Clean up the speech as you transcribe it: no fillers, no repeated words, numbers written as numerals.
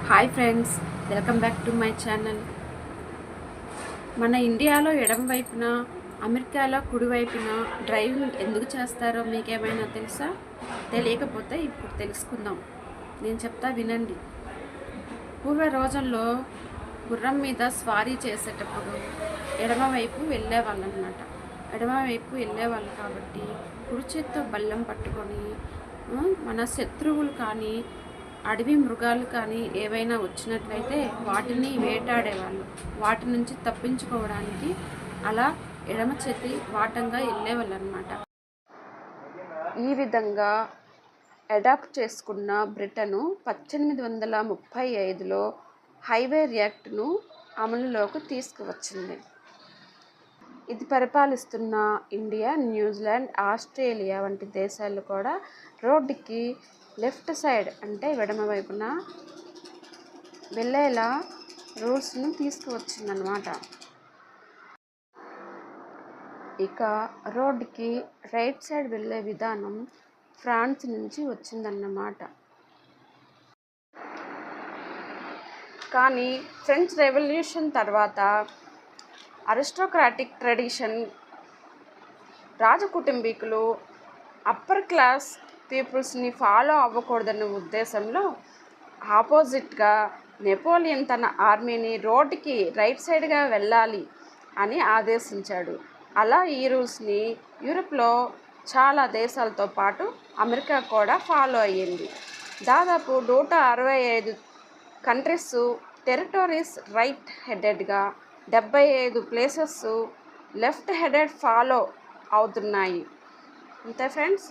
Hi friends, welcome back to my channel. మన ఇండియాలో ఎడమ వైపున, అమెరికాలో కుడివైపున డ్రైవింగ్ ఎందుకు చేస్తారో మీకేమైనా తెలుసా? తెలియకపోతే ఇప్పుడు తెలుసుకుందాం. నేను చెప్తా వినండి. పూర్వ రోజుల్లో గుర్రం మీద స్వారీ చేసేటప్పుడు ఎడమవైపు వెళ్ళేవాళ్ళు అనమాట. ఎడమవైపు వెళ్ళేవాళ్ళు కాబట్టి కుడి చేత్తో బల్లం పట్టుకొని మన శత్రువులు కానీ అడవి మృగాలు కానీ ఏవైనా వచ్చినట్లయితే వాటిని వేటాడేవాళ్ళు. వాటి నుంచి తప్పించుకోవడానికి అలా ఎడమ చేతి వాటంగా వెళ్ళేవాళ్ళు అనమాట. ఈ విధంగా అడాప్ట్ చేసుకున్న బ్రిటను 1835లో హైవే యాక్ట్ను అమలులోకి తీసుకువచ్చింది. ఇది పరిపాలిస్తున్న ఇండియా, న్యూజిలాండ్, ఆస్ట్రేలియా వంటి దేశాలు కూడా రోడ్డుకి లెఫ్ట్ సైడ్ అంటే ఎడమ వైపున వెళ్ళేలా రూల్స్ను తీసుకువచ్చిందనమాట. ఇక రోడ్డుకి రైట్ సైడ్ వెళ్ళే విధానం ఫ్రాన్స్ నుంచి వచ్చిందన్నమాట. కానీ ఫ్రెంచ్ రెవల్యూషన్ తర్వాత అరిస్టోక్రాటిక్ ట్రెడిషన్, రాజకుటుంబీకులు అప్పర్ క్లాస్ పీపుల్స్ని ఫాలో అవ్వకూడదన్న ఉద్దేశంలో ఆపోజిట్గా నెపోలియన్ తన ఆర్మీని రోడ్డుకి రైట్ సైడ్గా వెళ్ళాలి అని ఆదేశించాడు. అలా ఈ రూల్స్ని యూరప్లో చాలా దేశాలతో పాటు అమెరికా కూడా ఫాలో అయ్యింది. దాదాపు 165 కంట్రీస్, టెరిటరీస్ రైట్ హెడెడ్గా, 75 ప్లేసెస్ లెఫ్ట్ హెడెడ్ ఫాలో అవుతున్నాయి. అంతే ఫ్రెండ్స్.